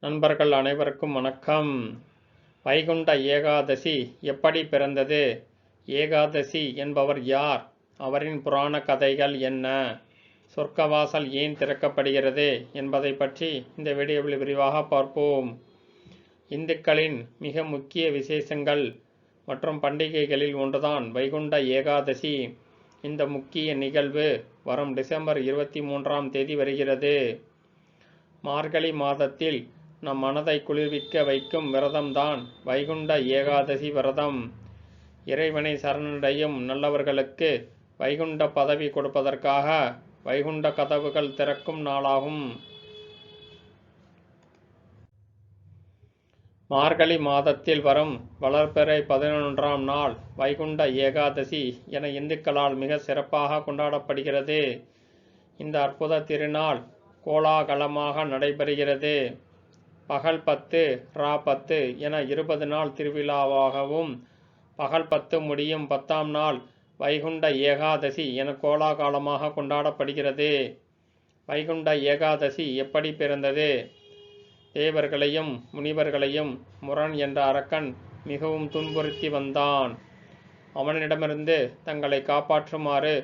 நண்பர்கள் அனைவருக்கும் வணக்கம். வைகுண்ட ஏகாதசி எப்படி பிறந்தது? ஏகாதசி என்பவர் யார்? அவரின் புராண கதைகள் என்ன? சொர்க்கவாசல் ஏன் திறக்கப்படுகிறது என்பதை பற்றி இந்த வீடியோவில் விரிவாக பார்ப்போம். இந்துக்களின் மிக முக்கிய விசேஷங்கள் மற்றும் பண்டிகைகளில் ஒன்றுதான் வைகுண்ட ஏகாதசி. இந்த முக்கிய நிகழ்வு வரும் டிசம்பர் 23ஆம் தேதி வருகிறது. மார்கழி மாதத்தில் நம் மனதை குளிர்விக்க வைக்கும் விரதம்தான் வைகுண்ட ஏகாதசி விரதம். இறைவனை சரணடையும் நல்லவர்களுக்கு வைகுண்ட பதவி கொடுப்பதற்காக வைகுண்ட கதவுகள் திறக்கும் நாளாகும். மார்கழி மாதத்தில் வரும் வளர்பிறை 11ஆம் நாள் வைகுண்ட ஏகாதசி என இந்துக்களால் மிக சிறப்பாக கொண்டாடப்படுகிறது. இந்த அற்புத திருநாள் கோலாகலமாக நடைபெறுகிறது. பகல் 10 ரா 10 என 20 நாள் திருவிழாவாகவும், பகல் 10 முடியும் 10ஆம் நாள் வைகுண்ட ஏகாதசி என கோலாகலமாக கொண்டாடப்படுகிறது. வைகுண்ட ஏகாதசி எப்படி பிறந்தது? தேவர்களையும் முனிவர்களையும் முரண் என்ற அரக்கன் மிகவும் துன்புறுத்தி வந்தான். அவனிடமிருந்து தங்களை காப்பாற்றுமாறு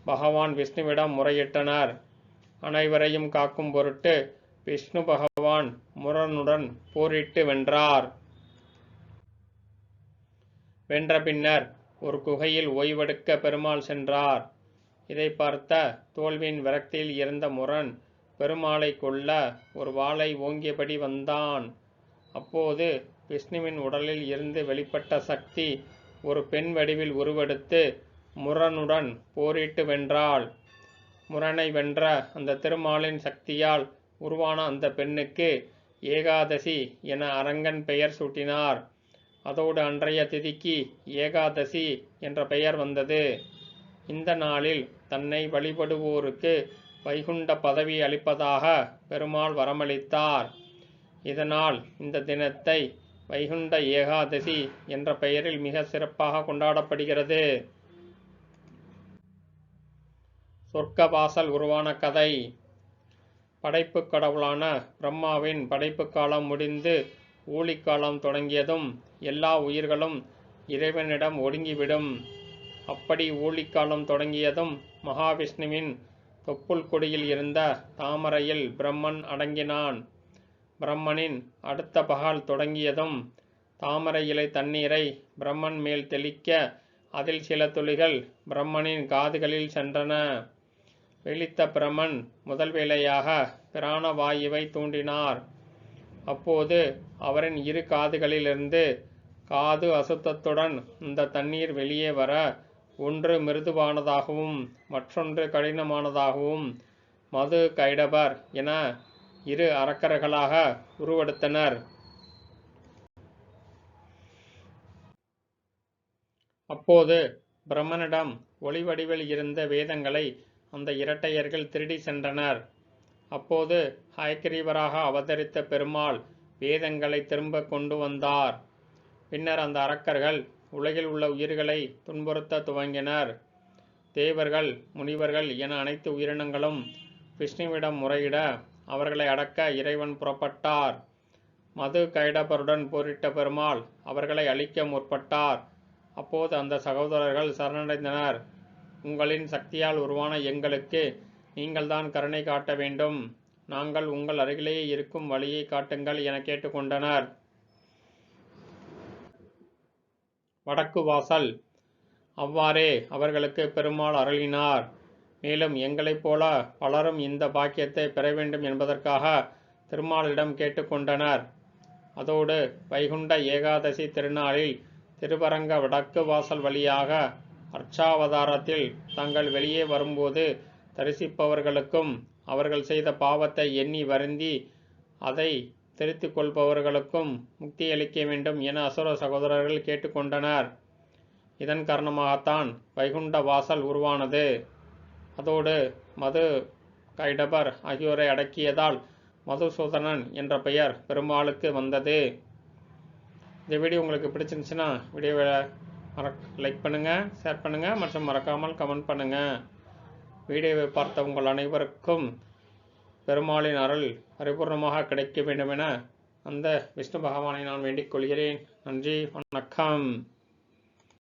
பகவான் விஷ்ணுவிடம் முறையிட்டனர். அனைவரையும் காக்கும் பொருட்டு விஷ்ணு பகவான் முரனுடன் போரிட்டு வென்றார். வென்ற பின்னர் ஒரு குகையில் ஓய்வெடுக்க பெருமாள் சென்றார். இதை பார்த்த தோல்வியின் விரக்தியில் இருந்த முரன் பெருமாளை கொல்ல ஒரு வாளை ஓங்கியபடி வந்தான். அப்போது விஷ்ணுவின் உடலில் இருந்து வெளிப்பட்ட சக்தி ஒரு பெண் வடிவில் உருவெடுத்து முரனுடன் போரிட்டு வென்றாள். முரனை வென்ற அந்த திருமாலின் சக்தியால் உருவான அந்த பெண்ணுக்கு ஏகாதசி என அரங்கன் பெயர் சூட்டினார். அதோடு அன்றைய திதிக்கு ஏகாதசி என்ற பெயர் வந்தது. இந்த நாளில் தன்னை வழிபடுவோருக்கு வைகுண்ட பதவி அளிப்பதாக பெருமாள் வரமளித்தார். இதனால் இந்த தினத்தை வைகுண்ட ஏகாதசி என்ற பெயரில் மிக சிறப்பாக கொண்டாடப்படுகிறது. சொர்க்கவாசல் உருவான கதை. படைப்பு கடவுளான பிரம்மாவின் படைப்பு காலம் முடிந்து ஊழிக்காலம் தொடங்கியதும் எல்லா உயிர்களும் இறைவனிடம் ஒடுங்கிவிடும். அப்படி ஊழிக்காலம் தொடங்கியதும் மகாவிஷ்ணுவின் தொப்புள் கொடியில் இருந்த தாமரையில் பிரம்மன் அடங்கினான். பிரம்மனின் அடுத்த பகல் தொடங்கியதும் தாமரை இலை தண்ணீரை பிரம்மன் மேல் தெளிக்க அதில் சில துளிகள் பிரம்மனின் காதுகளில் சென்றன. விழித்த பிரம்மன் முதல் வேளையாக பிராண வாயுவை தூண்டினார். அப்போது அவரின் இரு காதுகளிலிருந்து காது அசுத்தத்துடன் இந்த தண்ணீர் வெளியே வர ஒன்று மிருதுவானதாகவும் மற்றொன்று கடினமானதாகவும் மது கைடபர் என இரு அரக்கர்களாக உருவெடுத்தனர். அப்போது பிரம்மனிடம் ஒளி வடிவில் இருந்த வேதங்களை அந்த இரட்டையர்கள் திருடி சென்றனர். அப்போது ஹயக்கிரீவராக அவதரித்த பெருமாள் வேதங்களை திரும்ப கொண்டு வந்தார். பின்னர் அந்த அரக்கர்கள் உலகில் உள்ள உயிர்களை துன்புறுத்த துவங்கினர். தேவர்கள் முனிவர்கள் என அனைத்து உயிரினங்களும் விஷ்ணுவிடம் முறையிட அவர்களை அடக்க இறைவன் புறப்பட்டார். மது கைடபருடன் போரிட்ட பெருமாள் அவர்களை அழிக்க முற்பட்டார். அப்போது அந்த சகோதரர்கள் சரணடைந்தனர். உங்களின் சக்தியால் உருவான எங்களுக்கு நீங்கள்தான் கருணை காட்ட வேண்டும். நாங்கள் உங்கள் அருகிலேயே இருக்கும் வழியை காட்டுங்கள் என கேட்டுக்கொண்டனர். வடக்கு வாசல். அவ்வாறே அவர்களுக்கு பெருமாள் அருளினார். மேலும் எங்களைப் போல பலரும் இந்த பாக்கியத்தை பெற வேண்டும் என்பதற்காக திருமாலிடம் கேட்டுக்கொண்டனர். அதோடு வைகுண்ட ஏகாதசி திருநாளில் திருவரங்க வடக்கு வாசல் வழியாக அர்ச்சாவதாரத்தில் தாங்கள் வெளியே வரும்போது தரிசிப்பவர்களுக்கும் அவர்கள் செய்த பாவத்தை எண்ணி வருந்தி அதை திருத்திக் கொள்பவர்களுக்கும் முக்தியளிக்க வேண்டும் என அசுர சகோதரர்கள் கேட்டுக்கொண்டனர். இதன் காரணமாகத்தான் வைகுண்ட வாசல் உருவானது. அதோடு மது கைடபர் ஆகியோரை அடக்கியதால் மதுசூதனன் என்ற பெயர் பெருமாளுக்கு வந்தது. இந்த வீடியோ உங்களுக்கு பிடிச்சிருந்துச்சுன்னா வீடியோவை லைக் பண்ணுங்கள், ஷேர் பண்ணுங்கள் மற்றும் மறக்காமல் கமெண்ட் பண்ணுங்கள். வீடியோவை பார்த்த உங்கள் அனைவருக்கும் பெருமாளின் அருள் பரிபூர்ணமாக கிடைக்க வேண்டுமென அந்த விஷ்ணு பகவானை நான் வேண்டிக் கொள்கிறேன். நன்றி, வணக்கம்.